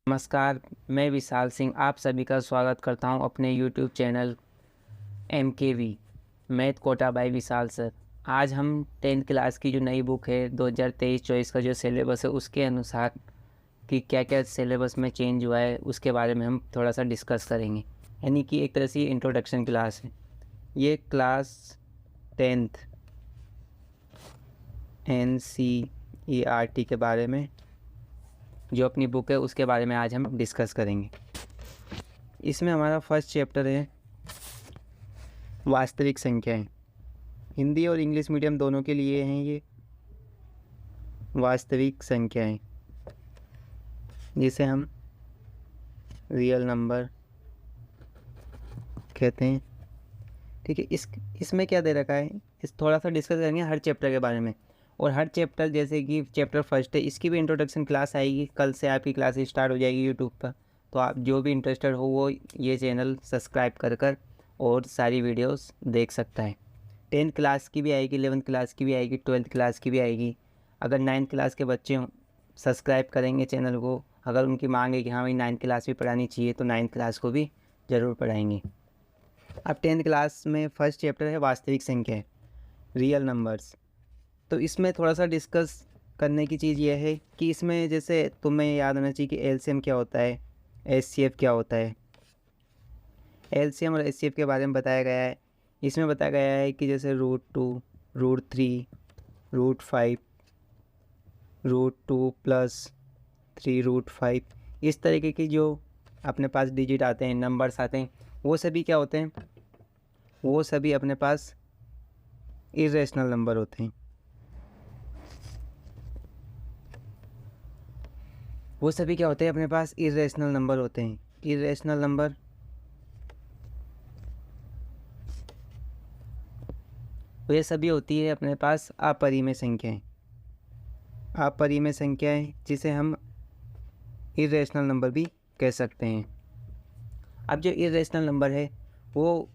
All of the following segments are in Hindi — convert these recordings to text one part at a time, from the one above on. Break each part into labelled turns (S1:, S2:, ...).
S1: नमस्कार, मैं विशाल सिंह आप सभी का स्वागत करता हूं अपने YouTube channel MKV math Kota by Vishal sir. आज हम 10th क्लास की जो नई बुक है 2023-24 का जो सिलेबस है उसके अनुसार कि क्या क्या सिलेबस में चेंज हुआ है उसके बारे में हम थोड़ा सा डिस्कस करेंगे। यानी कि एक तरह से इंट्रोडक्शन क्लास है। ये क्लास 10th NCERT के बारे में जो अपनी बुक है उसके बारे में आज हम डिस्कस करेंगे। इसमें हमारा फर्स्ट चैप्टर है वास्तविक संख्याएं। हिंदी और इंग्लिश मीडियम दोनों के लिए हैं ये वास्तविक संख्याएं, जिसे हम रियल नंबर कहते हैं। ठीक है, इसमें क्या दे रखा है इस थोड़ा सा डिस्कस करेंगे हर चैप्टर के बारे में। और हर चैप्टर जैसे कि चैप्टर फर्स्ट है इसकी भी इंट्रोडक्शन क्लास आएगी, कल से आपकी क्लास स्टार्ट हो जाएगी यूट्यूब पर। तो आप जो भी इंटरेस्टेड हो वो ये चैनल सब्सक्राइब कर और सारी वीडियोस देख सकता है। 10th क्लास की भी आएगी, 11th क्लास की भी आएगी, 12th क्लास की भी आएगी। अगर 9th क्लास के बच्चे सब्सक्राइब करेंगे चैनल को, अगर उनकी मांग है कि हाँ भाई 9th क्लास भी पढ़ानी चाहिए तो 9th क्लास को भी ज़रूर पढ़ाएंगे। अब 10th क्लास में फर्स्ट चैप्टर है वास्तविक संख्या, रियल नंबर्स। तो इसमें थोड़ा सा डिस्कस करने की चीज़ यह है कि इसमें जैसे तुम्हें याद होना चाहिए कि एलसीएम क्या होता है, एचसीएफ क्या होता है। एलसीएम और एचसीएफ के बारे में बताया गया है। इसमें बताया गया है कि जैसे √2, √3, √5, √2 + 3 √5, इस तरीके की जो अपने पास डिजिट आते हैं, नंबर्स आते हैं, वो सभी क्या होते हैं, वो सभी अपने पास इरेशनल नंबर होते हैं। वो सभी क्या होते हैं, अपने पास इरेशनल नंबर होते हैं। इरेशनल नंबर ये सभी होती है अपने पास अपरिमेय संख्याएं। अपरिमेय संख्याएं जिसे हम इरेशनल नंबर भी कह सकते हैं। अब जो इरेशनल नंबर है वो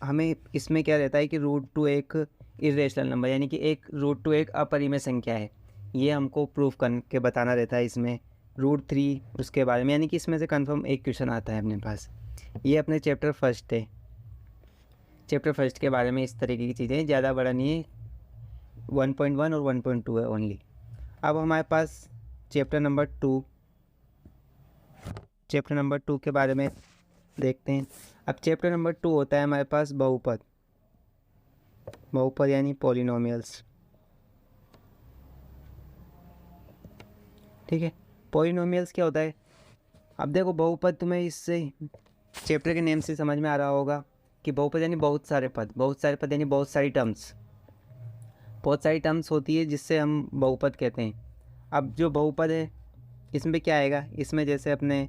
S1: हमें इसमें क्या रहता है कि √2 एक इरेशनल नंबर, यानी कि √2 एक अपरिमेय संख्या है, ये हमको प्रूफ करके बताना रहता है इसमें। √3 उसके बारे में, यानी कि इसमें से कंफर्म एक क्वेश्चन आता है अपने पास। ये अपने चैप्टर फर्स्ट है। चैप्टर फर्स्ट के बारे में इस तरीके की चीज़ें, ज़्यादा बड़ा नहीं है, 1.1 और 1.2 है ओनली। अब हमारे पास चैप्टर नंबर 2 के बारे में देखते हैं। अब चैप्टर नंबर 2 होता है हमारे पास बहुपद यानी पॉलिनोमियल्स। ठीक है, पॉलिनोमियल्स क्या होता है। अब देखो बहुपद तुम्हें इससे चैप्टर के नेम से समझ में आ रहा होगा कि बहुपद यानी बहुत सारे पद यानी बहुत सारी टर्म्स होती है जिससे हम बहुपद कहते हैं। अब जो बहुपद है इसमें क्या आएगा, इसमें जैसे अपने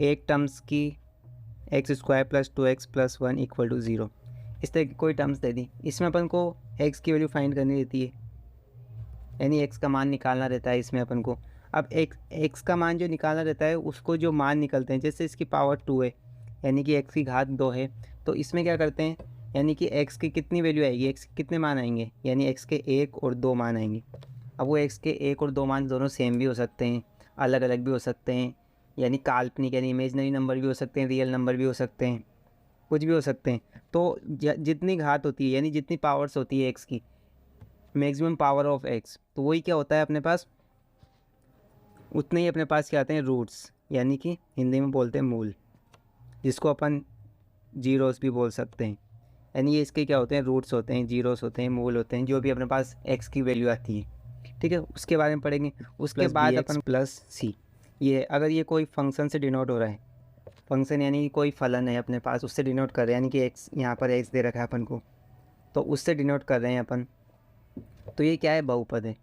S1: एक टर्म्स की x² + 2x + 1 = 0, इस तरह की कोई टर्म्स दे दी। इसमें अपन को x की वैल्यू फाइंड करनी रहती है, यानी x का मान निकालना रहता है इसमें अपन को। अब x का मान जो निकालना रहता है उसको जो मान निकलते हैं, जैसे इसकी पावर 2 है यानी कि x की घात 2 है, तो इसमें क्या करते हैं, यानी कि x की कितनी वैल्यू आएगी, x के कितने मान आएंगे, यानी x के 1 और 2 मान आएंगे। अब वो x के 1 और 2 मान दोनों सेम भी हो सकते हैं, अलग अलग भी हो सकते हैं, यानी काल्पनिक यानी इमेजनरी नंबर भी हो सकते हैं, रियल नंबर भी हो सकते हैं, कुछ भी हो सकते हैं। तो जितनी घात होती है यानी जितनी पावर्स होती है x की, मैक्सिमम पावर ऑफ x, तो वही क्या होता है अपने पास, उतने ही अपने पास क्या आते हैं, रूट्स, यानी कि हिंदी में बोलते हैं मूल, जिसको अपन जीरोस भी बोल सकते हैं। यानी ये इसके क्या होते हैं, रूट्स होते हैं, जीरोस होते हैं, मूल होते हैं, जो भी अपने पास x की वैल्यू आती है। ठीक है, उसके बारे में पढ़ेंगे। उसके बाद अपन +c, ये अगर ये कोई फंक्शन से डिनोट हो रहा है, फंक्शन यानी कोई फलन है अपने पास, उससे डिनोट कर रहे हैं, यानी कि x यहाँ पर x दे रखा है अपन को, तो उससे डिनोट कर रहे हैं अपन, तो ये क्या है, बहुपद है।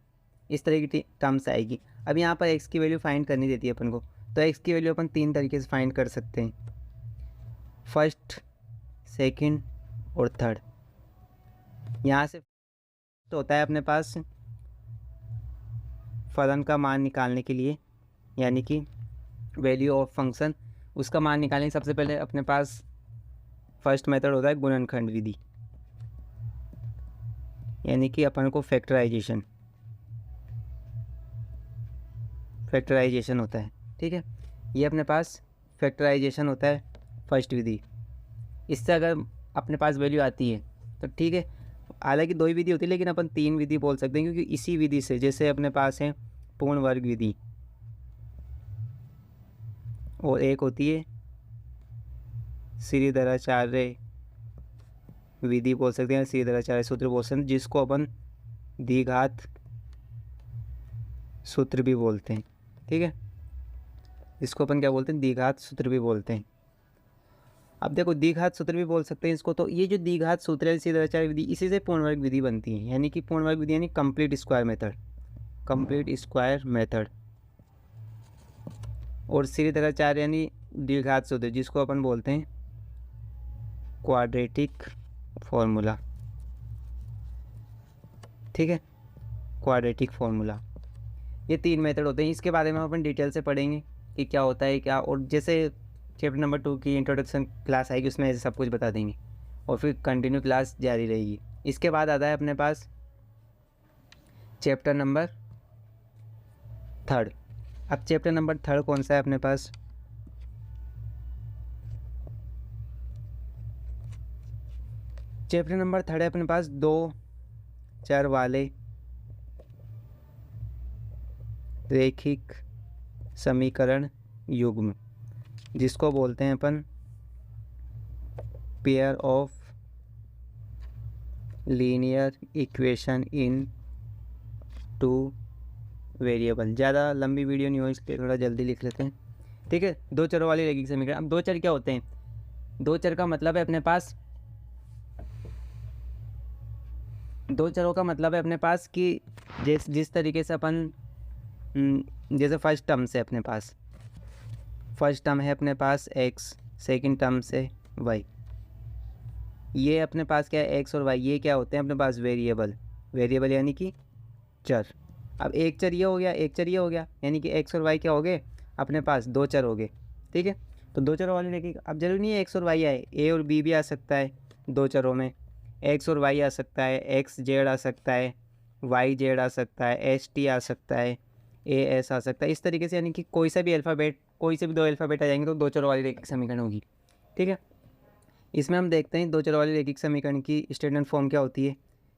S1: इस तरह की टर्म्स आएगी। अब यहाँ पर x की वैल्यू फाइंड करनी देती है अपन को, तो x की वैल्यू अपन 3 तरीके से फाइंड कर सकते हैं, फर्स्ट, सेकंड और थर्ड। यहाँ से तो होता है अपने पास फलन का मान निकालने के लिए, यानी कि वैल्यू ऑफ फंक्शन, उसका मान निकालने सबसे पहले अपने पास फर्स्ट मेथड होता है गुणनखंड विधि, यानी कि अपन को फैक्टराइजेशन होता है। ठीक है, ये अपने पास फैक्टराइजेशन होता है फर्स्ट विधि। इससे अगर अपने पास वैल्यू आती है तो ठीक है, हालांकि 2 ही विधि होती है लेकिन अपन 3 विधि बोल सकते हैं, क्योंकि इसी विधि से जैसे अपने पास है पूर्ण वर्ग विधि और एक होती है श्रीधराचार्य विधि बोल सकते हैं, श्रीधराचार्य सूत्र बोल सकते हैं, जिसको अपन द्विघात सूत्र भी बोलते हैं। ठीक है, इसको अपन क्या बोलते हैं, द्विघात सूत्र भी बोलते हैं। अब देखो द्विघात सूत्र भी बोल सकते हैं इसको। तो ये जो द्विघात सूत्र है श्रीधराचार्य विधि, इसी से पूर्ण वर्ग विधि बनती है, यानी कि पूर्ण वर्ग विधि यानी complete square method, complete square method. और श्रीधराचार्य यानी द्विघात सूत्र, जिसको अपन बोलते हैं क्वाड्रेटिक फॉर्मूला। ठीक है, क्वाड्रेटिक फॉर्मूला। ये 3 मेथड होते हैं, इसके बारे में अपन डिटेल से पढ़ेंगे कि क्या होता है क्या, और जैसे चैप्टर नंबर 2 की इंट्रोडक्शन क्लास आएगी उसमें सब कुछ बता देंगे और फिर कंटिन्यू क्लास जारी रहेगी। इसके बाद आता है अपने पास चैप्टर नंबर 3। अब चैप्टर नंबर 3 कौन सा है अपने पास, चैप्टर नंबर 3 है अपने पास 2 चर वाले रैखिक समीकरण युग्म, जिसको बोलते हैं अपन pair of linear equation in 2 variable. ज़्यादा लंबी वीडियो नहीं हो इसलिए थोड़ा जल्दी लिख लेते हैं। ठीक है, 2 चरों वाली रैखिक समीकरण। अब 2 चर क्या होते हैं, 2 चर का मतलब है अपने पास, 2 चरों का मतलब है अपने पास कि जिस तरीके से अपन जैसे फर्स्ट टर्म से अपने पास, फर्स्ट टर्म है अपने पास x, सेकंड टर्म से y, ये अपने पास क्या है x और y, ये क्या होते हैं अपने पास वेरिएबल, वेरिएबल यानी कि चर। अब एक चर ये हो गया, एक चर ये हो गया, यानी कि x और y क्या हो गए अपने पास 2 चर हो गए। ठीक है, तो 2 चरों वाली रैखिक। अब जरूरी नहीं है x और y आए, a और b भी आ सकता है 2 चरों में, x और y आ सकता है, x z आ सकता है, y z आ सकता है, s t आ सकता है, a s आ सकता है। इस तरीके से यानी कि कोई सा भी अल्फ़ाबेट, कोई से भी 2 अल्फ़ाबेट आ जाएंगे तो 2 चरों वाली रैखिक समीकरण होगी। ठीक है, इसमें हम देखते हैं 2 चरों वाली रैखिक समीकरण की स्टैंडर्ड फॉर्म क्या होती है।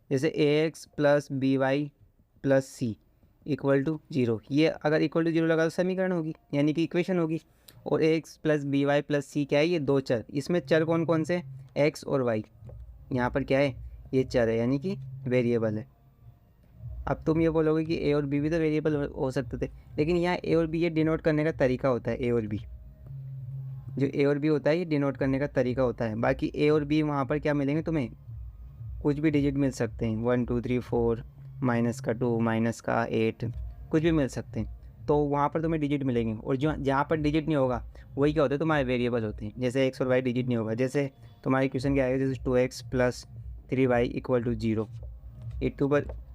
S1: जैसे ax plus B Y plus C equal to 0, ये अगर इक्वल टू 0 लगा तो समीकरण होगी, यानी कि इक्वेशन होगी। और ax plus B Y plus C क्या है, ये 2 चर, इसमें चर कौन कौन से, x और y, यहाँ पर क्या है ये चर है यानी कि वेरिएबल है। अब तुम ये बोलोगे कि a और b भी तो वेरिएबल हो सकते थे, लेकिन यहाँ a और b ये डिनोट करने का तरीका होता है, a और b, जो a और b होता है ये डिनोट करने का तरीका होता है। बाकी a और b वहाँ पर क्या मिलेंगे तुम्हें, कुछ भी डिजिट मिल सकते हैं, 1 2 3 4, माइनस का 2, माइनस का 8, कुछ भी मिल सकते हैं। तो वहाँ पर तुम्हें डिजिट मिलेंगे, और जो जहाँ पर डिजिट नहीं होगा वही क्या होते हैं तुम्हारे वेरिएबल होते हैं। जैसे x और y डिजिट नहीं होगा, जैसे तुम्हारी क्वेश्चन क्या आएगा, जैसे 2x plus 3y equal to 0, ये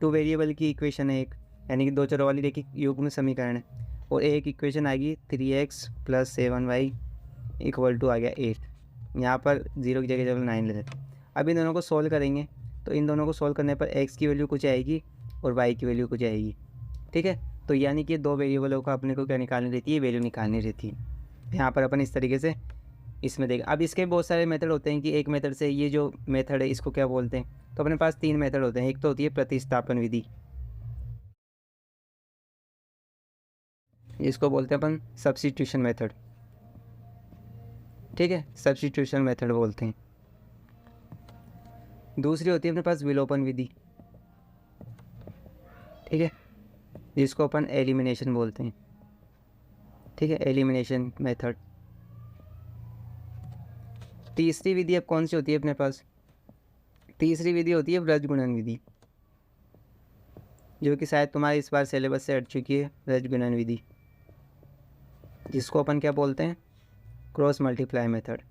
S1: 2 वेरिएबल की इक्वेशन है एक, यानी कि 2 चरों वाली रैखिक युग्म समीकरण है। और एक इक्वेशन आएगी 3x plus 7y equal to आ गया 8, यहाँ पर 0 की जगह जब 9 ले लेते। अब इन दोनों को सोल्व करेंगे तो इन दोनों को सोल्व करने पर x की वैल्यू कुछ आएगी और y की वैल्यू कुछ आएगी। ठीक है, तो यानी कि 2 वेरिएबलों को अपने को क्या निकालनी रहती है, वैल्यू निकालनी रहती है। यहाँ पर अपन इस तरीके से इसमें देखें। अब इसके बहुत सारे मेथड होते हैं कि एक मेथड से, ये जो मेथड है इसको क्या बोलते हैं, तो अपने पास 3 मेथड होते हैं। एक तो होती है प्रतिस्थापन विधि, इसको बोलते हैं अपन सब्स्टिट्यूशन मेथड। ठीक है, सब्स्टिट्यूशन मेथड बोलते हैं। दूसरी होती है अपने पास विलोपन विधि, ठीक है, जिसको अपन एलिमिनेशन बोलते हैं। ठीक है, एलिमिनेशन मेथड। तीसरी विधि अब कौन सी होती है अपने पास, तीसरी विधि होती है व्रजगुणन विधि, जो कि शायद तुम्हारे इस बार सिलेबस से हट चुकी है, व्रजगुणन विधि, जिसको अपन क्या बोलते हैं, क्रॉस मल्टीप्लाई मेथड।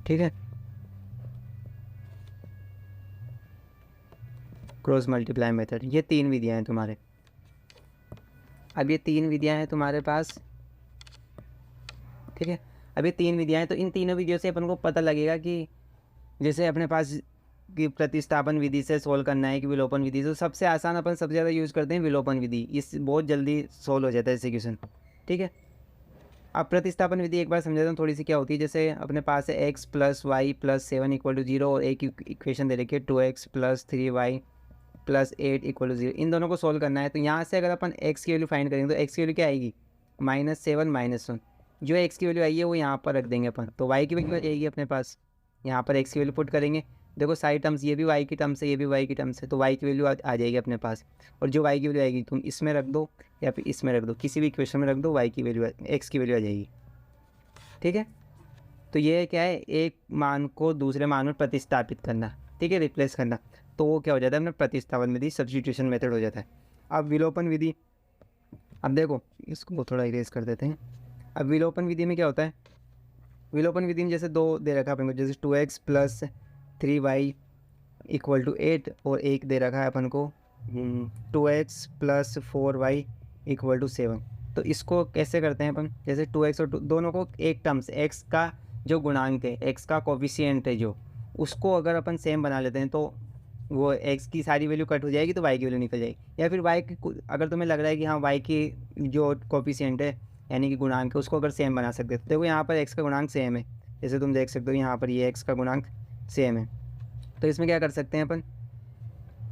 S1: ठीक है, क्रॉस मल्टीप्लाई मेथड। ये 3 विधियाँ हैं तुम्हारे। अब ये 3 विधियाँ हैं तुम्हारे पास। ठीक है, अब ये 3 विधियाँ हैं, तो इन तीनों विधियों से अपन को पता लगेगा कि जैसे अपने पास कि प्रतिस्थापन विधि से सोल्व करना है कि विलोपन विधि, तो सबसे आसान अपन सबसे ज़्यादा यूज़ करते हैं विलोपन विधि। इस बहुत जल्दी सोल्व हो जाता है इससे क्वेश्चन। ठीक है। अब प्रतिस्थापन विधि एक बार समझाता हूँ थोड़ी सी क्या होती है। जैसे अपने पास है x plus Y plus 7 equal to 0 और एक इक्वेशन दे रखी है 2x plus 3y plus 8 equal to 0। इन दोनों को सोल्व करना है। तो यहाँ से अगर अपन x की वैल्यू फाइंड करेंगे तो x की वैल्यू क्या आएगी, -7 -1। जो x की वैल्यू आई है वो यहाँ पर रख देंगे अपन, तो y की वैल्यू आएगी अपने पास। यहाँ पर x की वैल्यू पुट करेंगे। देखो सारी टर्म्स, ये भी y की टर्म्स है, ये भी y की टर्म्स है, तो y की वैल्यू आ जाएगी अपने पास। और जो y की वैल्यू आएगी तुम इसमें रख दो या फिर इसमें रख दो, किसी भी इक्वेशन में रख दो, y की वैल्यू x की वैल्यू आ जाएगी। ठीक है। तो ये क्या है, एक मान को दूसरे मान में प्रतिस्थापित करना, ठीक है, रिप्लेस करना। तो वो क्या हो जाता है अपना प्रतिस्थापन विधि, सब्स्टिट्यूशन मेथड हो जाता है। अब विलोपन विधि, अब देखो इसको थोड़ा इरेज कर देते हैं। अब विलोपन विधि में क्या होता है, विलोपन विधि में जैसे दो दे रखा है अपन को, जैसे 2x plus 3y equal to 8 और एक दे रखा है अपन को 2x plus 4y equal to 7। तो इसको कैसे करते हैं अपन, जैसे 2x और दोनों को एक टर्म्स, x का जो गुणांक है, x का कोफिशिएंट है जो, उसको अगर अपन सेम बना लेते हैं तो वो x की सारी वैल्यू कट हो जाएगी तो y की वैल्यू निकल जाएगी। या फिर y की अगर तुम्हें लग रहा है कि हाँ y की जो कोफिशिएंट है यानी कि गुणांक है उसको अगर सेम बना सकते हैं। देखो यहाँ पर x का गुणांक सेम है, जैसे तुम देख सकते हो यहाँ पर ये x का गुणांक सेम है। तो इसमें क्या कर सकते हैं अपन,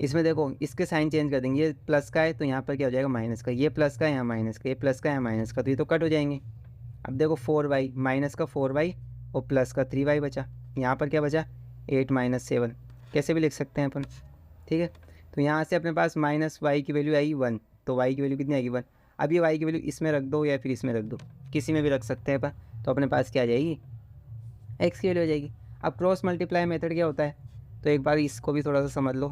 S1: इसमें देखो इसके साइन चेंज कर देंगे, ये प्लस का है तो यहाँ पर क्या हो जाएगा माइनस का, ये प्लस का है यहाँ माइनस का, ये प्लस का है यहाँ माइनस का, तो ये तो कट हो जाएंगे। अब देखो 4y माइनस का 4y और प्लस का 3y बचा, यहाँ पर क्या बचा 8 - 7, कैसे भी लिख सकते हैं अपन। ठीक है। तो यहाँ से अपने पास -y की वैल्यू आई 1, तो y की वैल्यू कितनी आएगी 1। अब ये y की वैल्यू इसमें रख दो या फिर इसमें रख दो, किसी में भी रख सकते हैं अपन, तो अपने पास क्या आ जाएगी x की वैल्यू आ जाएगी। अब क्रॉस मल्टीप्लाई मेथड क्या होता है, तो एक बार इसको भी थोड़ा सा समझ लो।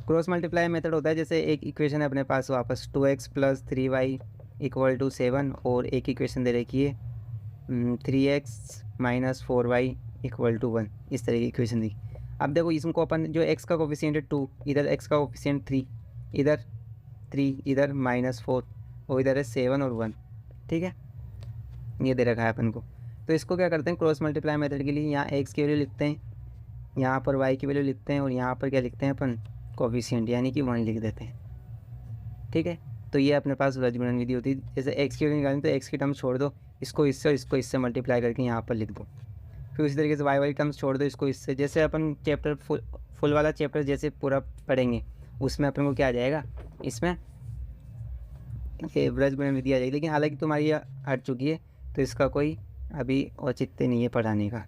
S1: क्रॉस मल्टीप्लाई मेथड होता है जैसे एक इक्वेशन है अपने पास वापस 2x plus 3y equal to 7 और एक इक्वेशन दे रखी है 3x minus 4y equal to 1, इस तरह की इक्वेशन दी। अब देखो इसको अपन जो x का कोफिशिएंट है 2, इधर x का कोफिशिएंट 3, इधर 3, इधर -4 और इधर है 7 और 1। ठीक है, ये दे रखा है अपन को। तो इसको क्या करते हैं क्रॉस मल्टीप्लाई मेथड के लिए, यहाँ x की वैल्यू लिखते हैं, यहाँ पर y की वैल्यू लिखते हैं और यहाँ पर क्या लिखते हैं अपन कोफिशिएंट यानी कि 1 लिख देते हैं। ठीक है। तो ये अपने पास रजगुणन विधि होती है। जैसे x की वैल्यू निकालें तो x की टर्म्स छोड़ दो, इसको इससे और इसको इससे मल्टीप्लाई करके यहाँ पर लिख दो। फिर उसी तरीके से y वाली टर्म्स छोड़ दो, इसको इससे। जैसे अपन चैप्टर फुल वाला चैप्टर जैसे पूरा पढ़ेंगे उसमें अपन को क्या आ जाएगा, इसमें ये रजगुणन विधि आ जाएगी। लेकिन हालांकि तुम्हारी हट चुकी है तो इसका कोई अभी औचित्य नहीं है पढ़ाने का।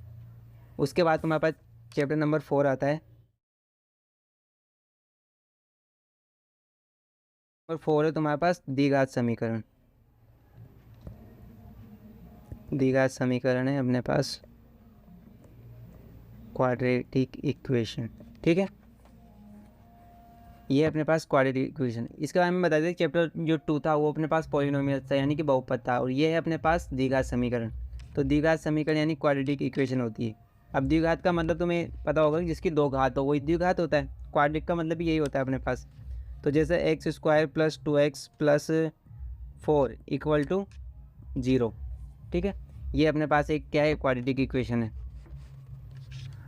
S1: उसके बाद तुम्हारे पास चैप्टर नंबर 4 आता है। और 4 है तुम्हारे पास द्विघात समीकरण। द्विघात समीकरण है अपने पास क्वाड्रेटिक इक्वेशन। ठीक है, ये अपने पास क्वाड्रेटिक इक्वेशन। इसके बारे में बता दें चैप्टर जो 2 था वो अपने पास पॉलिनोमियल था यानी कि बहुपद था, और ये है अपने पास द्विघात समीकरण। तो द्विघात समीकरण यानी क्वाड्रेटिक इक्वेशन होती है। अब द्विघात का मतलब तुम्हें पता होगा कि जिसकी 2 घात हो वही द्विघात होता है। क्वाड्रेटिक का मतलब भी यही होता है अपने पास। तो जैसे x² plus 2x plus 4 equal to 0। ठीक है, ये अपने पास एक क्या है क्वाड्रेटिक इक्वेशन है।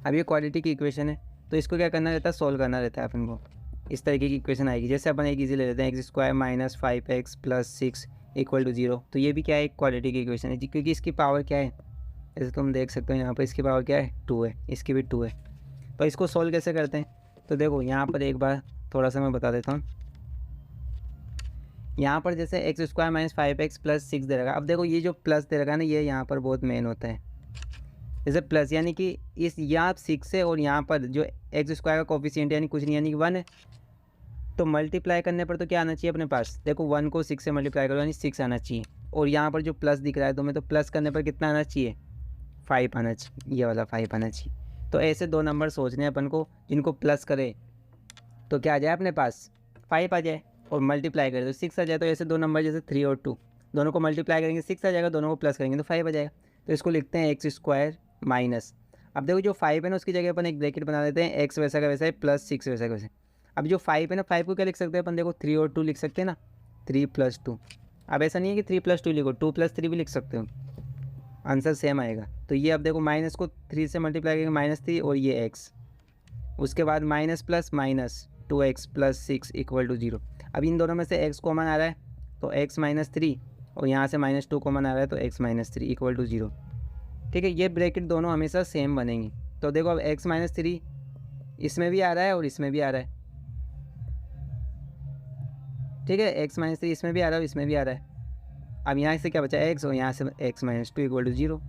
S1: अब ये क्वाड्रेटिक इक्वेशन है तो इसको क्या करना रहता है, सोल्व करना रहता है अपन को। इस तरीके की इक्वेशन आएगी। जैसे अपन एक इजी ले लेते हैं x² minus 5x plus 6 equal to 0। तो ये भी क्या है एक क्वाड्रेटिक इक्वेशन है क्योंकि इसकी पावर क्या है, जैसे तुम देख सकते हो यहाँ पर इसकी पावर क्या है 2 है, इसकी भी 2 है। तो इसको सोल्व कैसे करते हैं, तो देखो यहाँ पर एक बार थोड़ा सा मैं बता देता हूँ। यहाँ पर जैसे x² माइनस 5x प्लस 6 दे रखा। अब देखो ये जो प्लस दे रखा है ना, ये यहाँ पर बहुत मेन होता है। जैसे प्लस यानी कि इस यहाँ 6 है और यहाँ पर जो x² का कोफिशिएंट यानी कुछ नहीं यानी कि 1 है, तो मल्टीप्लाई करने पर तो क्या आना चाहिए अपने पास, देखो 1 को 6 से मल्टीप्लाई करो यानी 6 आना चाहिए। और यहाँ पर जो प्लस दिख रहा है तुम्हें, तो प्लस करने पर कितना आना चाहिए 5 आना चाहिए, ये वाला 5 आना चाहिए। तो ऐसे 2 नंबर सोचने हैं अपन को जिनको प्लस करे तो क्या आ जाए अपने पास 5 आ जाए, और मल्टीप्लाई करें तो 6 आ जाए। तो ऐसे 2 नंबर जैसे 3 और 2 दोनों को मल्टीप्लाई करेंगे 6 आ जाएगा, दोनों को प्लस करेंगे तो 5 आ जाएगा। तो इसको लिखते हैं x² माइनस, अब देखो जो 5 है ना उसकी जगह अपन एक ब्रैकेट बना देते हैं, x वैसा का वैसा है प्लस 6 वैसा का वैसा। अब जो 5 है ना, 5 को क्या लिख सकते हैं अपन, देखो 3 और 2 लिख सकते हैं ना, 3 + 2। अब ऐसा नहीं है कि 3 + 2 लिखो, 2 + 3 भी लिख सकते हो, आंसर सेम आएगा। तो ये अब देखो माइनस को 3 से मल्टीप्लाई करेंगे -3 और ये x, उसके बाद minus plus minus 2x plus 6 equal to 0। अब इन दोनों में से x कॉमन आ रहा है तो x माइनस 3 और यहाँ से -2 कॉमन आ रहा है तो x माइनस 3 इक्वल टू 0। ठीक है, ये ब्रैकेट दोनों हमेशा सेम बनेंगे। तो देखो अब x माइनस 3 इसमें भी आ रहा है और इसमें भी आ रहा है। ठीक है, x माइनस 3 इसमें भी आ रहा है और इसमें भी आ रहा है। अब यहाँ से क्या बचा x और यहाँ से x माइनस 2 इक्वल टू 0।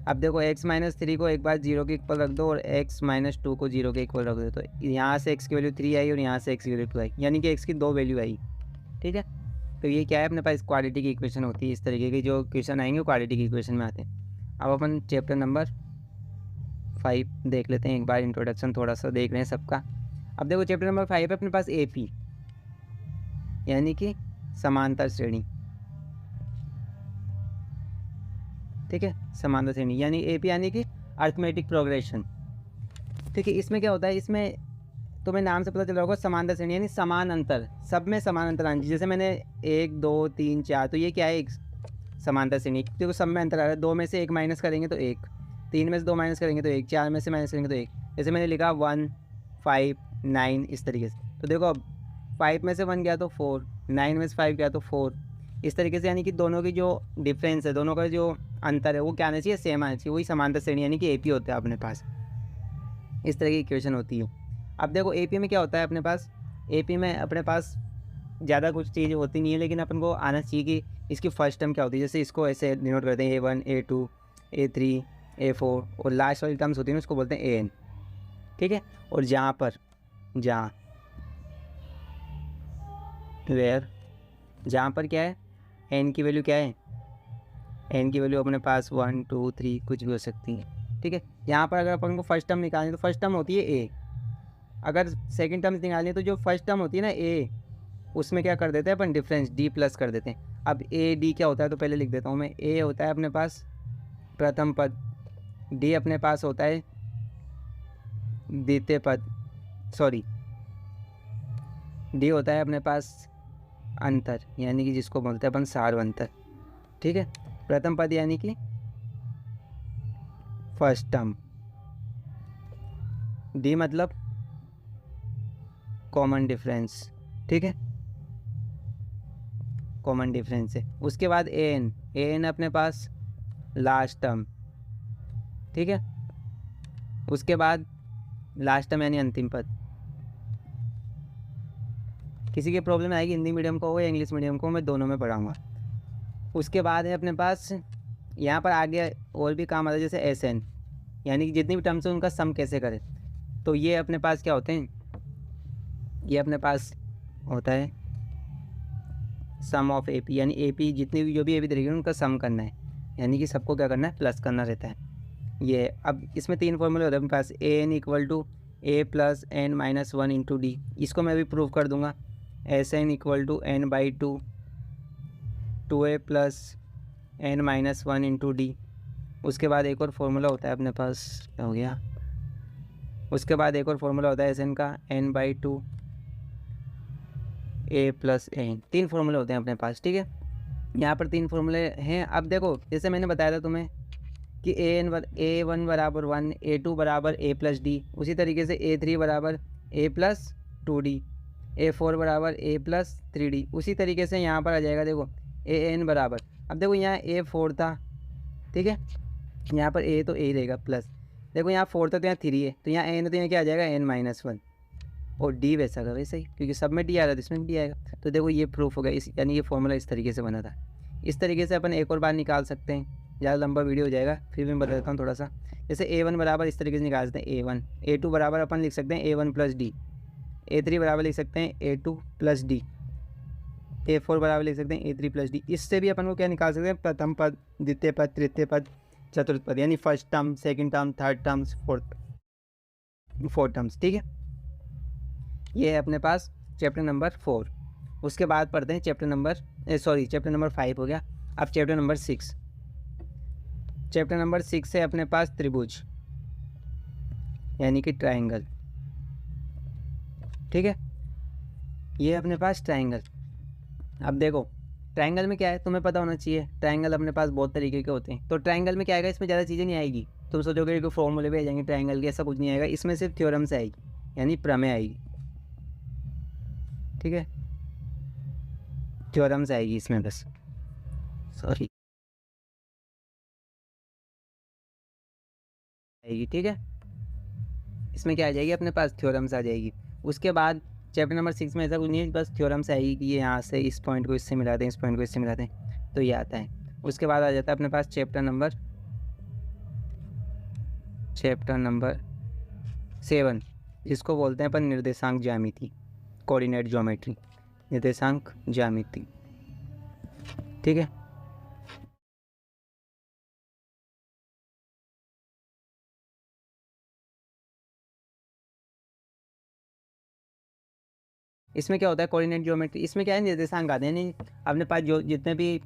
S1: अब देखो x माइनस 3 को एक बार 0 के इक्वल रख दो और x माइनस 2 को 0 के इक्वल रख दो, तो यहाँ से x की वैल्यू 3 आई और यहाँ से x की वैल्यू 2 आई, यानी कि x की 2 वैल्यू आई। ठीक है, तो ये क्या है अपने पास क्वाड्रेटिक इक्वेशन होती है। इस तरीके की जो क्वेश्चन आएंगे वो क्वाड्रेटिक इक्वेशन में आते हैं। अब अपन चैप्टर नंबर 5 देख लेते हैं एक बार, इंट्रोडक्शन थोड़ा सा देख रहे हैं सबका। अब देखो चैप्टर नंबर 5 है अपने पास AP यानी कि समांतर श्रेणी। ठीक है, समांतर श्रेणी यानी AP यानी कि अरिथमेटिक प्रोग्रेशन। ठीक है, इसमें क्या होता है, इसमें तुम्हें नाम से पता चल रहा होगा समांतर श्रेणी यानी समान अंतर, सब में समान अंतर आना चाहिए। जैसे मैंने 1 2 3 4, तो ये क्या है, एक समांतर श्रेणी। देखो सब में अंतर आ रहा है, 2 में से 1 माइनस करेंगे तो 1, 3 में से 2 माइनस करेंगे तो 1, 4 में से माइनस करेंगे तो 1। जैसे मैंने लिखा 1 5 9 इस तरीके से। तो देखो अब 5 में से 1 गया तो 4, 9 में से 5 गया तो 4, इस तरीके से। यानी कि दोनों की जो डिफरेंस है, दोनों का जो अंतर है वो क्या आना चाहिए, सेम आना चाहिए। वही समांतर श्रेणी यानी कि AP होता है अपने पास। इस तरह की इक्वेशन होती है। अब देखो AP में क्या होता है अपने पास, AP में अपने पास ज़्यादा कुछ चीज़ होती नहीं है, लेकिन अपन को आना चाहिए कि इसकी फर्स्ट टर्म क्या होती है। जैसे इसको ऐसे डिनोट करते हैं A1 A2 A3 A4 और लास्ट वाली टर्म्स होती है ना उसको बोलते हैं AN। ठीक है, और जहाँ पर क्या है, n की वैल्यू क्या है, n की वैल्यू अपने पास 1 2 3 कुछ भी हो सकती है। ठीक है, यहाँ पर अगर अपन को फर्स्ट टर्म निकालनी है तो फर्स्ट टर्म होती है A। अगर सेकंड टर्म निकालनी है तो जो फर्स्ट टर्म होती है ना A, उसमें क्या कर देते हैं अपन, डिफरेंस D प्लस कर देते हैं। अब AD क्या होता है तो पहले लिख देता हूँ मैं। A होता है अपने पास प्रथम पद, D अपने पास होता है द्वितीय पद, D होता है अपने पास अंतर यानी कि जिसको बोलते हैं अपन सार्वंतर। ठीक है, प्रथम पद यानी कि फर्स्ट टर्म, D मतलब कॉमन डिफरेंस। ठीक है, कॉमन डिफरेंस है। उसके बाद AN अपने पास लास्ट टर्म। ठीक है, उसके बाद लास्ट टर्म यानी अंतिम पद। किसी की प्रॉब्लम आएगी हिंदी मीडियम को हो या इंग्लिश मीडियम को, मैं दोनों में पढ़ाऊँगा। उसके बाद है अपने पास यहाँ पर आगे और भी काम आता है, जैसे SN यानी कि जितनी भी टर्म्स हैं उनका सम कैसे करें। तो ये अपने पास क्या होते हैं, ये अपने पास होता है सम ऑफ AP यानी AP जितनी भी जो भी AP तरीके उनका सम करना है, यानी कि सबको क्या करना है, प्लस करना रहता है। ये अब इसमें 3 फॉर्मूले होते हैं अपने पास। AN equal to A plus N minus 1 into D, इसको मैं भी प्रूव कर दूंगा। SN equal to N/2 2A plus N minus 1 into D। उसके बाद एक और फार्मूला होता है अपने पास, क्या हो गया, उसके बाद एक और फार्मूला होता है SN का N/2 A प्लस N। 3 फार्मूले होते हैं अपने पास। ठीक है, यहाँ पर 3 फार्मूले हैं। अब देखो जैसे मैंने बताया था तुम्हें कि A1 बराबर 1, A2 बराबर A प्लस D, उसी तरीके से A3 बराबर A प्लस 2D, A4 बराबर A प्लस 3D। उसी तरीके से यहाँ पर आ जाएगा देखो AN बराबर, अब देखो यहाँ A4 था। ठीक है, यहाँ पर A तो A रहेगा प्लस, देखो यहाँ 4 था तो यहाँ 3 है, तो यहाँ N है तो यहाँ क्या आ जाएगा N-1, और D वैसा का वैसे ही, क्योंकि सब में D आ रहा था इसमें भी D आएगा। तो देखो ये प्रूफ हो गया, इस यानी ये फॉर्मूला इस तरीके से बना था। इस तरीके से अपन एक और बार निकाल सकते हैं, ज़्यादा लंबा वीडियो हो जाएगा, फिर मैं बता देता हूँ थोड़ा सा। जैसे A1 बराबर इस तरीके से निकाल सकते हैं A1, A2 बराबर अपन लिख सकते हैं A1 प्लस D, A3 बराबर लिख सकते हैं A2 प्लस D, A4 बराबर लिख सकते हैं A3 प्लस D। इससे भी अपन को क्या निकाल सकते हैं, प्रथम पद, द्वितीय पद, तृतीय पद, चतुर्थ पद, यानी first term, second term, third terms, fourth terms. ठीक है, ये है अपने पास चैप्टर नंबर 4। उसके बाद पढ़ते हैं चैप्टर नंबर 5 हो गया। अब चैप्टर नंबर 6। चैप्टर नंबर 6 है अपने पास त्रिभुज यानी कि ट्रायंगल। ठीक है, ये है अपने पास ट्रायंगल। अब देखो ट्रायंगल में क्या है तुम्हें पता होना चाहिए, ट्रायंगल अपने पास बहुत तरीके के होते हैं। तो ट्रायंगल में क्या आएगा, इसमें ज़्यादा चीज़ें नहीं आएगी। तुम सोचोगे कि फॉर्मूले भी आ जाएंगे ट्रायंगल के, ऐसा कुछ नहीं आएगा। इसमें सिर्फ थ्योरम्स आएगी यानी प्रमेय आएगी। ठीक है, थ्योरम्स आएगी इसमें बस, सॉरी आएगी, ठीक है। इसमें क्या आ जाएगी अपने पास, थ्योरम्स आ जाएगी। उसके बाद चैप्टर नंबर 6 में ऐसा कुछ नहीं है, बस थ्योरम्स आएगी कि ये यहाँ से इस पॉइंट को इससे मिलाते हैं, इस पॉइंट को इससे मिलाते हैं, तो ये आता है। उसके बाद आ जाता है अपने पास चैप्टर नंबर 7, जिसको बोलते हैं अपन निर्देशांक ज्यामिति, कोऑर्डिनेट ज्योमेट्री, निर्देशांक ज्यामिति, ठीक है। इसमें क्या होता है कोऑर्डिनेट ज्योमेट्री, इसमें क्या है निर्देशांक आते हैं, नहीं अपने पास जो जितने भी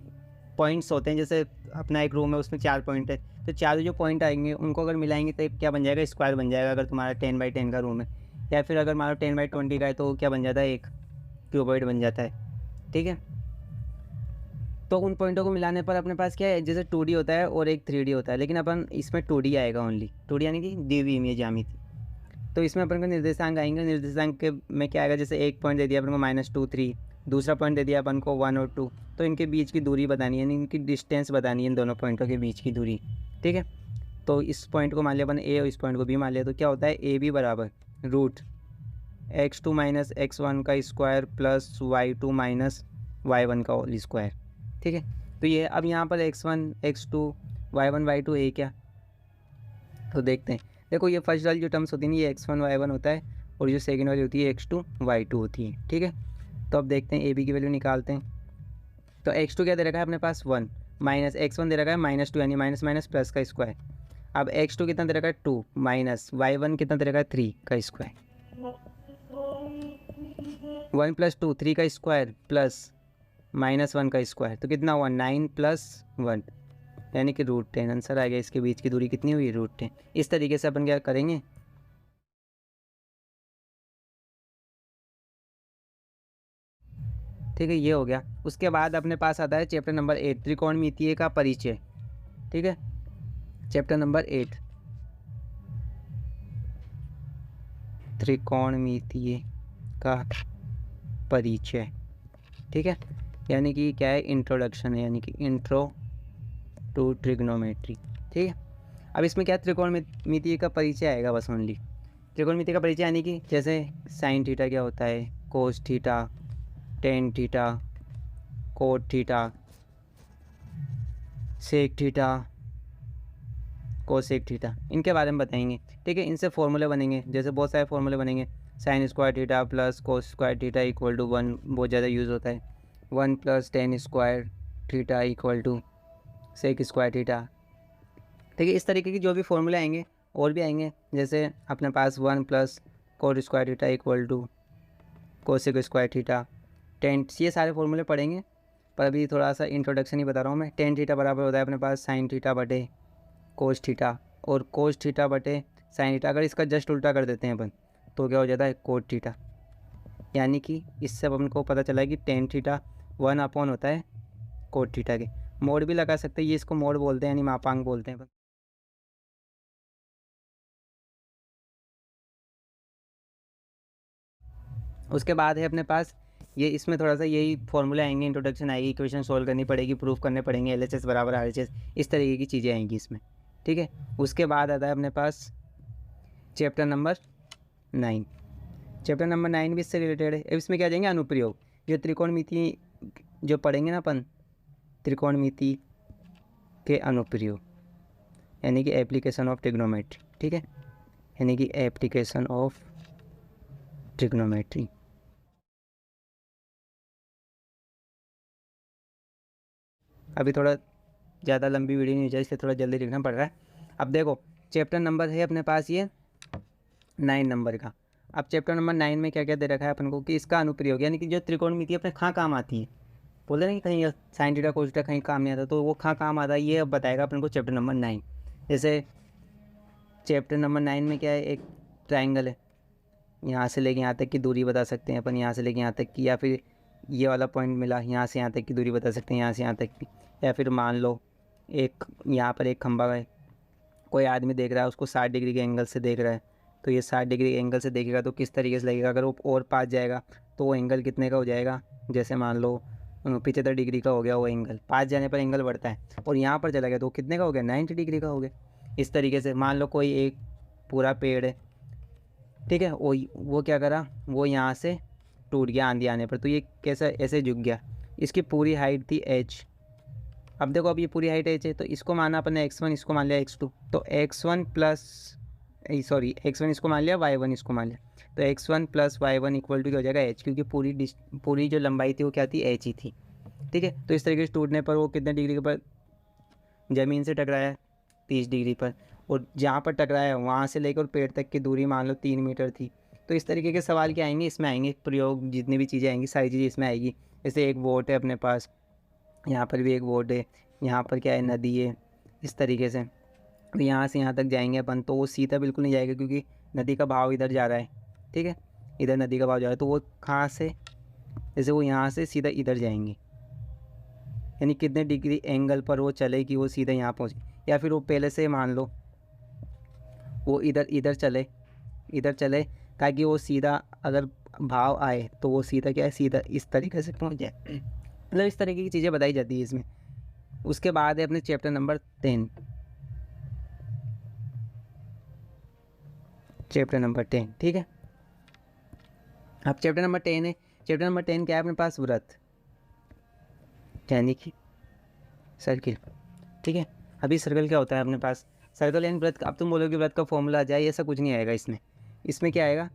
S1: पॉइंट्स होते हैं, जैसे अपना एक रूम है उसमें 4 पॉइंट है, तो चारों जो पॉइंट आएंगे उनको अगर मिलाएंगे तो क्या बन जाएगा, स्क्वायर बन जाएगा। अगर तुम्हारा 10x10 का रूम है, या फिर अगर हमारा 10x20 का है तो क्या बन जाता है, एक क्यूबॉइड बन जाता है, ठीक है। तो उन पॉइंटों को मिलाने पर अपने पास क्या है, जैसे 2D होता है और एक 3D होता है, लेकिन अपन इसमें 2D आएगा ओनली, 2D यानी कि दी हुई इमेज ज्यामिति। तो इसमें अपन को निर्देशांक आएंगे, निर्देशांक के में क्या आएगा, जैसे एक पॉइंट दे दिया अपन को -2 3, दूसरा पॉइंट दे दिया अपन को 1 और 2, तो इनके बीच की दूरी बतानी है, यानी इनकी डिस्टेंस बतानी है, इन दोनों पॉइंटों के बीच की दूरी, ठीक है। तो इस पॉइंट को मान लिया अपन ए और इस पॉइंट को बी मान लिया, तो क्या होता है ए बी बराबर √x2 - x1 का स्क्वायर प्लस y2 - y1 का होल स्क्वायर, ठीक है। तो ये अब यहाँ पर x1 x2 y1 y2 है क्या, तो देखते हैं। देखो ये फर्स्ट वाली जो टर्म्स होती है ना, ये x1 y1 होता है, और जो सेकंड वाली होती है x2 y2 होती है, ठीक है। तो अब देखते हैं ए बी की वैल्यू निकालते हैं। तो x2 क्या दे रखा है अपने पास 1, माइनस x1 दे रखा है -2, यानी माइनस माइनस प्लस का स्क्वायर। अब x2 कितना दे रखा है 2, माइनस y1 कितना दे रखा है 3 का स्क्वायर, 1 + 2 3 का स्क्वायर प्लस -1 का स्क्वायर, तो कितना हुआ 9 + 1, यानी कि √10 आंसर आ गया। इसके बीच की दूरी कितनी हुई, √10। इस तरीके से अपन क्या करेंगे, ठीक है, ये हो गया। उसके बाद अपने पास आता है चैप्टर नंबर 8, त्रिकोणमितीय का परिचय, ठीक है। चैप्टर नंबर 8, त्रिकोणमितीय का परिचय, ठीक है, यानी कि क्या है, इंट्रोडक्शन है, यानी कि इंट्रो टू ट्रिग्नोमेट्री, ठीक है। अब इसमें क्या त्रिकोणमितीय का परिचय आएगा बस ओनली। त्रिकोणमितीय का परिचय यानी कि जैसे साइन थीटा क्या होता है, cos theta, tan theta, cot theta, sec theta, cosec theta, इनके बारे में बताएंगे, ठीक है। इनसे फॉर्मूले बनेंगे, जैसे बहुत सारे फॉर्मूले बनेंगे, sine square theta plus cos square theta equal to 1, बहुत ज़्यादा यूज़ होता है, 1 + tan square theta equal to sec square theta, ठीक है। इस तरीके की जो भी फॉर्मूले आएंगे, और भी आएंगे, जैसे अपने पास 1 + cot square theta equal to cosec square theta, tan, ये सारे फॉर्मूले पढ़ेंगे। पर अभी थोड़ा सा इंट्रोडक्शन ही बता रहा हूँ मैं। टेन थीटा बराबर होता है अपने पास साइन थीटा बटे कोस थीटा, और कोस थीटा बटे साइन थीटा, अगर इसका जस्ट उल्टा कर देते हैं अपन तो क्या हो जाता है, कोट थीटा। यानी कि इससे अपन को पता चला है कि टेन थीटा 1/, होता है कोट थीटा के। मोड भी लगा सकते हैं, ये इसको मोड बोलते हैं, यानी मापांक बोलते हैं अपन। उसके बाद है अपने पास ये, इसमें थोड़ा सा यही फॉर्मूले आएंगे, इंट्रोडक्शन आएगी, इक्वेशन सोल्व करनी पड़ेगी, प्रूफ करने पड़ेंगे, LHS बराबर RHS, इस तरीके की चीज़ें आएंगी इसमें, ठीक है। उसके बाद आता है अपने पास चैप्टर नंबर 9। चैप्टर नंबर 9 भी इससे रिलेटेड है। अब इसमें क्या जाएंगे, अनुप्रयोग, जो त्रिकोणमिति जो पढ़ेंगे ना अपन, त्रिकोणमिति के अनुप्रयोग, यानी कि एप्लीकेशन ऑफ ट्रिग्नोमेट्री, ठीक है, यानी कि एप्लीकेशन ऑफ ट्रिग्नोमेट्री। अभी थोड़ा ज़्यादा लंबी वीडियो नहीं हो जाए, इसलिए थोड़ा जल्दी लिखना पड़ रहा है। अब देखो चैप्टर नंबर है अपने पास ये 9 नंबर का। अब चैप्टर नंबर 9 में क्या क्या दे रखा है अपन को, कि इसका अनुप्रयोग, यानी कि जो त्रिकोणमिति अपने कहाँ काम आती है, बोलते ना कि कहीं साइन थीटा कोस थीटा कहीं काम नहीं आता, तो वो कहाँ काम आता है ये अब बताएगा अपन को चैप्टर नंबर 9। जैसे चैप्टर नंबर 9 में क्या है, एक ट्राइंगल है, यहाँ से लेके यहाँ तक की दूरी बता सकते हैं अपन, यहाँ से लेके यहाँ तक की, या फिर ये वाला पॉइंट मिला, यहाँ से यहाँ तक की दूरी बता सकते हैं, यहाँ से यहाँ तक की। या फिर मान लो एक यहाँ पर एक खंभा है, कोई आदमी देख रहा है उसको 60 डिग्री के एंगल से देख रहा है, तो ये 60 डिग्री एंगल से देखेगा तो किस तरीके से लगेगा, अगर वो और पास जाएगा तो वो एंगल कितने का हो जाएगा, जैसे मान लो 75 डिग्री का हो गया वो एंगल, पास जाने पर एंगल बढ़ता है, और यहाँ पर चला गया तो कितने का हो गया, 90 डिग्री का हो गया। इस तरीके से मान लो कोई एक पूरा पेड़ है, ठीक है, वो क्या करा, वो यहाँ से टूट गया आंधी आने पर, तो ये कैसा ऐसे झुक गया। इसकी पूरी हाइट थी h। अब देखो, अब ये पूरी हाइट h है, तो इसको माना अपन ने x1, इसको मान लिया x2, तो x1 प्लस सॉरी x1 इसको मान लिया, y1 इसको मान लिया, तो x1 plus y1 equal to क्या हो जाएगा h, क्योंकि पूरी जो लंबाई थी वो क्या थी, h ही थी। ठीक है, तो इस तरीके से टूटने पर वो कितने डिग्री पर ज़मीन से टकराया, 30 डिग्री पर, और जहाँ पर टकराया वहाँ से लेकर पेड़ तक की दूरी मान लो 3 मीटर थी। तो इस तरीके के सवाल क्या आएंगे, इसमें आएंगे प्रयोग, जितनी भी चीज़ें आएंगी सारी चीज़ें इसमें आएगी। जैसे एक बोट है अपने पास, यहाँ पर भी एक बोट है, यहाँ पर क्या है, नदी है, इस तरीके से। तो यहाँ से यहाँ तक जाएंगे अपन, तो वो सीधा बिल्कुल नहीं जाएगा क्योंकि नदी का बहाव इधर जा रहा है, ठीक है, इधर नदी का बहाव जा रहा है, तो वो कहाँ से, जैसे वो यहाँ से सीधा इधर जाएंगे, यानी कितने डिग्री एंगल पर वो चले कि वो सीधा यहाँ पहुँचे, या फिर वो पहले से मान लो वो इधर चले ताकि वो सीधा अगर भाव आए तो वो सीधा क्या है, सीधा इस तरीके से पहुँच जाए। मतलब इस तरीके की चीज़ें बताई जाती है इसमें। उसके बाद है अपने चैप्टर नंबर 10, चैप्टर नंबर 10, ठीक है। अब चैप्टर नंबर 10 है, चैप्टर नंबर 10 क्या है अपने पास, व्रत, यानी कि सर्किल, ठीक है। अभी सर्कल क्या होता है अपने पास, सर्कल यानी व्रत। अब तुम बोलोगे व्रत का फॉर्मूला आ जाए, ऐसा कुछ नहीं आएगा इसमें। इसमें क्या आएगा,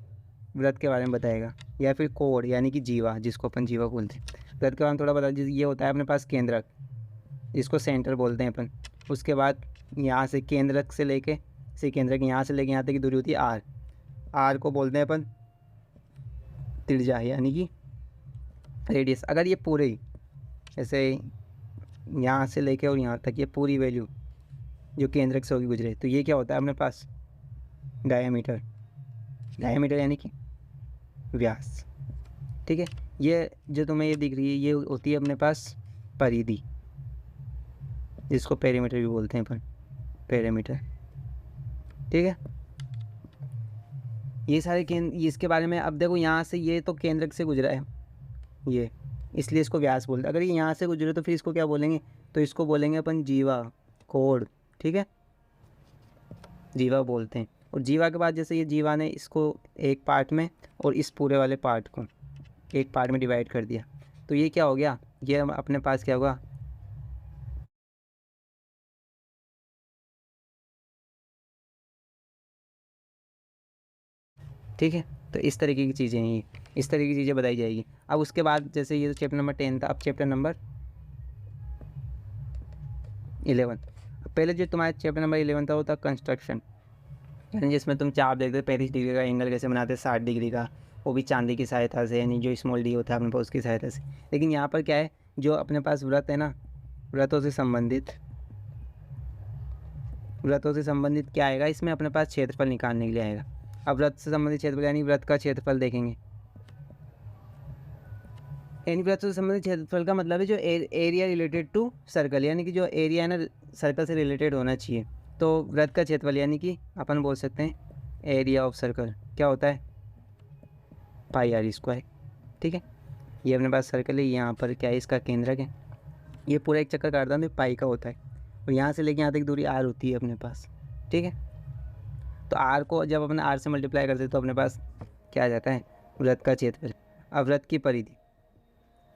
S1: व्रत के बारे में बताएगा, या फिर कोड यानी कि जीवा, जिसको अपन जीवा बोलते हैं। व्रत के बारे में थोड़ा बता, ये होता है अपने पास केंद्रक, जिसको सेंटर बोलते हैं अपन। उसके बाद यहाँ से केंद्रक से लेके केंद्रक यहाँ से लेके यहाँ तक की दूरी होती है आर, आर को बोलते हैं अपन त्रिज्या यानी कि रेडियस। अगर ये पूरे ही ऐसे यहाँ से लेके और यहाँ तक ये पूरी वैल्यू जो केंद्रक से होगी गुजरे, तो ये क्या होता है अपने पास, डायमीटर, डायमीटर यानी कि व्यास, ठीक है। ये जो तुम्हें ये दिख रही है ये होती है अपने पास परिधि, जिसको पेरीमीटर भी बोलते हैं अपन, पेरीमीटर, ठीक है। ये सारे इसके बारे में। अब देखो यहाँ से ये तो केंद्रक से गुजरा है ये, इसलिए इसको व्यास बोलते हैं। अगर ये यहाँ से गुजरे तो फिर इसको क्या बोलेंगे, तो इसको बोलेंगे अपन जीवा, कोड, ठीक है, जीवा बोलते हैं। और जीवा के बाद जैसे ये जीवा ने इसको एक पार्ट में और इस पूरे वाले पार्ट को एक पार्ट में डिवाइड कर दिया, तो ये क्या हो गया, ये अपने पास क्या होगा, ठीक है। तो इस तरीके की चीज़ें हैं ये, इस तरीके की चीज़ें बताई जाएगी। अब उसके बाद जैसे ये तो चैप्टर नंबर 10 था, अब चैप्टर नंबर 11। पहले जो तुम्हारा चैप्टर नंबर 11 था वो था कंस्ट्रक्शन, यानी जिसमें तुम चाप देखते 35 डिग्री का एंगल कैसे बनाते, 60 डिग्री का, वो भी चांदी की सहायता से, यानी जो स्मॉल डी होता है अपने पास उसकी सहायता से। लेकिन यहाँ पर क्या है, जो अपने पास व्रत है ना, व्रतों से संबंधित क्या आएगा इसमें, अपने पास क्षेत्रफल निकालने के लिए आएगा। अब व्रत से संबंधित क्षेत्रफल यानी व्रत का क्षेत्रफल देखेंगे, यानी व्रत से संबंधित क्षेत्रफल का मतलब है जो एरिया रिलेटेड टू सर्कल, यानी कि जो एरिया है ना सर्कल से रिलेटेड होना चाहिए। तो व्रत का क्षेत्रफल यानी कि अपन बोल सकते हैं एरिया ऑफ सर्कल क्या होता है, पाई आर स्क्वायर, ठीक है। ये अपने पास सर्कल है, यहाँ पर क्या है, इसका केंद्रक है, ये पूरा एक चक्कर काटता है पाई का होता है, और यहाँ से लेके यहाँ तक दूरी आर होती है अपने पास, ठीक है। तो आर को जब अपने आर से मल्टीप्लाई करते हैं तो अपने पास क्या आ जाता है, व्रत का क्षेत्रफल। अब व्रत की परिधि,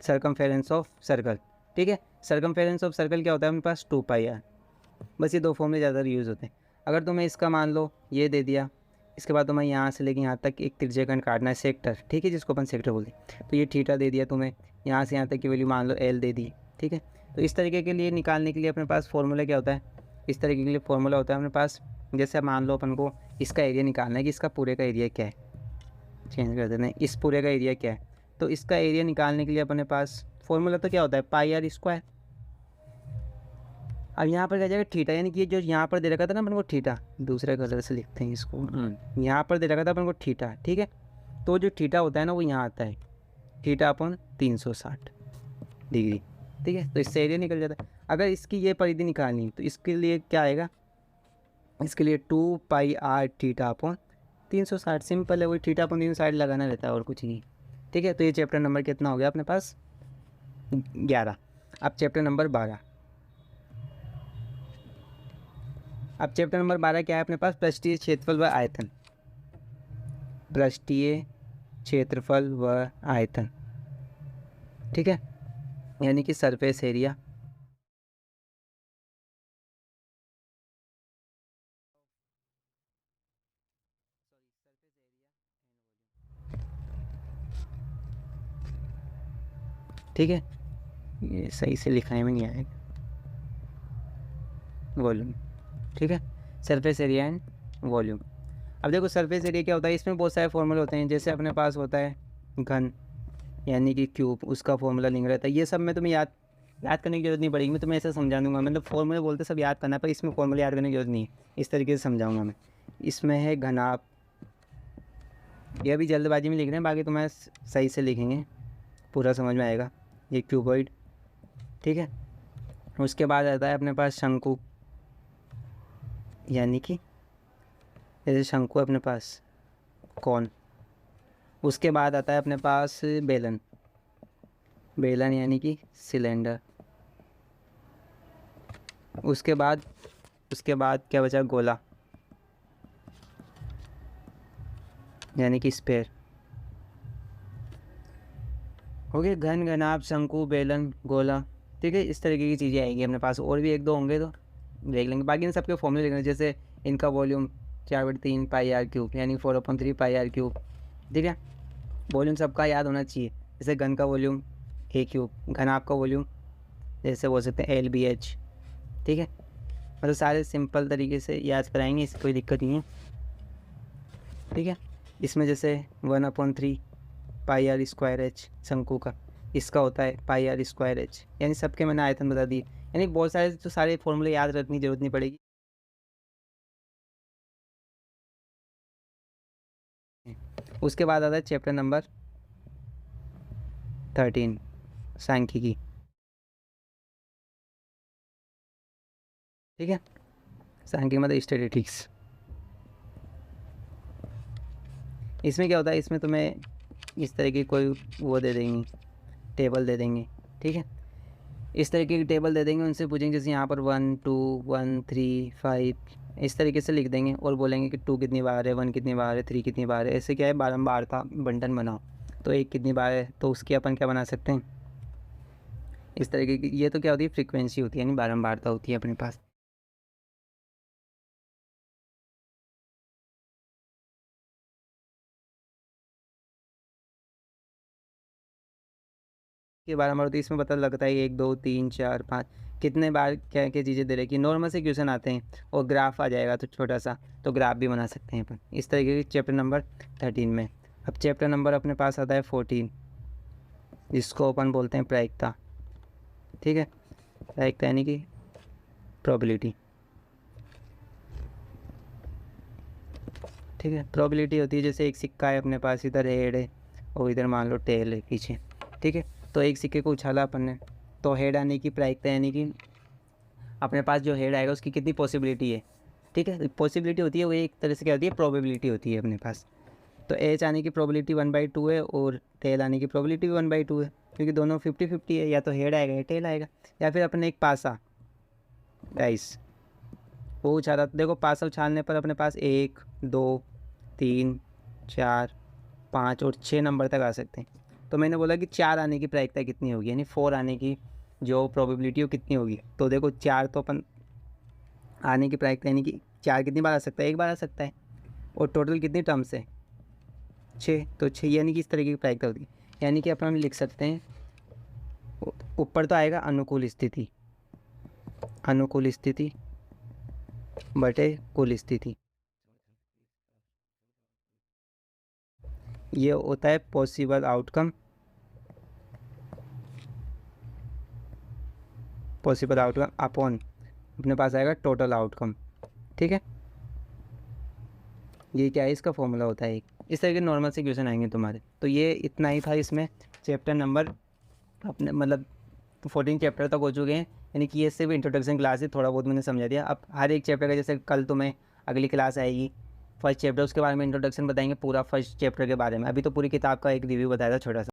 S1: सर्कमफेरेंस ऑफ सर्कल, ठीक है। सर्कमफेरेंस ऑफ सर्कल क्या होता है अपने पास, 2 पाई आर। बस ये दो फॉर्मूले ज़्यादा यूज़ होते हैं। अगर तुम्हें इसका मान लो ये दे दिया, इसके बाद तुम्हें यहाँ से लेके यहाँ तक एक त्रिज्यखंड काटना है, सेक्टर, ठीक है, जिसको अपन सेक्टर बोलते हैं। तो ये थीटा दे दिया तुम्हें, यहाँ से यहाँ तक की वैल्यू मान लो एल दे दी, ठीक है। तो इस तरीके के लिए निकालने के लिए अपने पास फॉर्मूला क्या होता है, इस तरीके के लिए फॉर्मूला होता है अपने पास। जैसे मान लो अपन को इसका एरिया निकालना है कि इसका पूरे का एरिया क्या है, चेंज कर देते हैं, इस पूरे का एरिया क्या है। तो इसका एरिया निकालने के लिए अपने पास फॉर्मूला तो क्या होता है, पाई आर स्क्वायर। अब यहाँ पर क्या जाएगा थीटा, यानी कि जो यहाँ पर दे रखा था ना अपन को थीटा, दूसरे कलर से लिखते हैं इसको, यहाँ पर दे रखा था अपन को थीटा, ठीक है। तो जो थीटा होता है ना वो यहाँ आता है, थीटा अपन 360 डिग्री, ठीक है। तो इससे एरिया निकल जाता है। अगर इसकी ये परिधि निकालनी तो इसके लिए क्या आएगा, इसके लिए 2 पाई आर थीटा अपन 360, सिंपल है, वही थीटा अपन 360 लगाना रहता है और कुछ नहीं, ठीक है। तो ये चैप्टर नंबर कितना हो गया अपने पास 11। अब चैप्टर नंबर 12। अब चैप्टर नंबर 12 क्या है अपने पास? पृष्ठीय क्षेत्रफल व आयतन। पृष्ठीय क्षेत्रफल व आयतन, ठीक है, यानी कि सरफेस एरिया। ठीक है, ये सही से लिखाने में नहीं आएगा, वॉल्यूम, ठीक है, सरफेस एरिया एंड वॉल्यूम। अब देखो सरफेस एरिया क्या होता है, इसमें बहुत सारे फॉर्मूले होते हैं। जैसे अपने पास होता है घन, यानी कि क्यूब, उसका फॉर्मूला लिंक रहता है। ये सब में तुम्हें याद करने की जरूरत नहीं पड़ेगी, मैं तुम्हें ऐसे समझा दूंगा। मतलब फॉर्मूले बोलते सब याद करना, पर इसमें फॉर्मूले याद करने की जरूरत नहीं है, इस तरीके से समझाऊंगा मैं। इसमें है घनाभ, ये अभी जल्दबाजी में लिख रहे हैं, बाकी तुम्हें सही से लिखेंगे, पूरा समझ में आएगा। ये क्यूबॉइड, ठीक है। उसके बाद आता है अपने पास शंकु, यानी कि जैसे शंकु अपने पास कौन। उसके बाद आता है अपने पास बेलन, बेलन यानी कि सिलेंडर। उसके बाद क्या बचा? गोला, यानी कि स्फेयर। हो गए घन, घनाभ, शंकु, बेलन, गोला, ठीक है। इस तरीके की चीज़ें आएंगी अपने पास, और भी एक दो होंगे तो देख लेंगे। बाकी इन सबके फॉर्मूले लिखने, जैसे इनका वॉल्यूम 4/3 पाई आर क्यूब, यानी 4/3 पाई आर क्यूब, ठीक है। वॉल्यूम सबका याद होना चाहिए। जैसे घन का वॉल्यूम ए क्यूब, घनाभ का वॉल्यूम जैसे बोल सकते हैं LBH, ठीक है। मतलब सारे सिंपल तरीके से याद कराएंगे, इससे कोई दिक्कत नहीं है, ठीक है। इसमें जैसे 1/3 पाई आर स्क्वायर एच शंकु का, इसका होता है पाई आर स्क्वायर एच, यानी सबके मैंने आयतन बता दिए। यानी बहुत सारे तो सारे फॉर्मूले याद रखने की जरूरत नहीं पड़ेगी। उसके बाद आता है चैप्टर नंबर 13, सांख्यिकी, ठीक है। सांख्यिकी मतलब स्टैटिस्टिक्स। इसमें क्या होता है, इसमें तुम्हें इस तरह की कोई वो दे देंगी, टेबल दे देंगे, ठीक है। इस तरीके की टेबल दे देंगे, उनसे पूछेंगे जैसे यहाँ पर 1 2 1 3 5, इस तरीके से लिख देंगे और बोलेंगे कि 2 कितनी बार है, 1 कितनी बार है, 3 कितनी बार है। ऐसे क्या है, बारंबार था बंटन बनाओ, तो 1 कितनी बार है, तो उसकी अपन क्या बना सकते हैं, इस तरीके की। ये तो क्या होती है, फ्रीक्वेंसी होती है, यानी बारंबारता होती है अपने पास। के बारंबार होती है, इसमें पता लगता है 1 2 3 4 5 कितने बार क्या क्या चीज़ें दे रखी। नॉर्मल से क्वेश्चन आते हैं और ग्राफ आ जाएगा तो छोटा सा, तो ग्राफ भी बना सकते हैं अपन इस तरीके के चैप्टर नंबर 13 में। अब चैप्टर नंबर अपने पास आता है 14, जिसको अपन बोलते हैं प्रायिकता, ठीक है। प्रायिकता यानी कि प्रोबेबिलिटी, ठीक है। प्रोबेबिलिटी होती है जैसे एक सिक्का है अपने पास, इधर हेड है और इधर मान लो टेल है पीछे, ठीक है। तो एक सिक्के को उछाला अपन ने, तो हेड आने की प्रायिकता यानी कि अपने पास जो हेड आएगा उसकी कितनी पॉसिबिलिटी है, ठीक है। पॉसिबिलिटी होती है वो एक तरह से क्या होती है, प्रोबेबिलिटी होती है अपने पास। तो एच आने की प्रोबेबिलिटी 1/2 है और टेल आने की प्रोबेबिलिटी भी 1/2 है, क्योंकि दोनों 50-50 है, या तो हेड आएगा या टेल आएगा। या फिर अपने एक पासा डाइस वो उछाला, तो देखो पासा उछालने पर अपने पास 1 2 3 4 5 और 6 नंबर तक आ सकते हैं। तो मैंने बोला कि 4 आने की प्रायिकता कितनी होगी, यानी 4 आने की जो प्रोबेबिलिटी हो कितनी होगी। तो देखो 4 तो अपन आने की प्रायिकता, यानी कि 4 कितनी बार आ सकता है, एक बार आ सकता है। और टोटल कितनी टर्म्स है, 6, तो 6 यानी कि इस तरीके की प्रायिकता होती है। यानी कि अपन लिख सकते हैं, ऊपर तो आएगा अनुकूल स्थिति, अनुकूल स्थिति बटे कुल स्थिति, ये होता है possible outcome, possible outcome upon अपने पास आएगा टोटल आउटकम, ठीक है। ये क्या है, इसका फॉर्मूला होता है एक। इस तरह के नॉर्मल से क्वेश्चन आएंगे तुम्हारे। तो ये इतना ही था इसमें चैप्टर नंबर अपने मतलब 14 चैप्टर तक हो चुके हैं, यानी कि ये सिर्फ इंट्रोडक्शन क्लास है, थोड़ा बहुत मैंने समझा दिया। अब हर एक चैप्टर का जैसे कल तुम्हें अगली क्लास आएगी फर्स्ट चैप्टर, उसके बारे में इंट्रोडक्शन बताएंगे पूरा फर्स्ट चैप्टर के बारे में। अभी तो पूरी किताब का एक रिव्यू बताया था छोटा सा।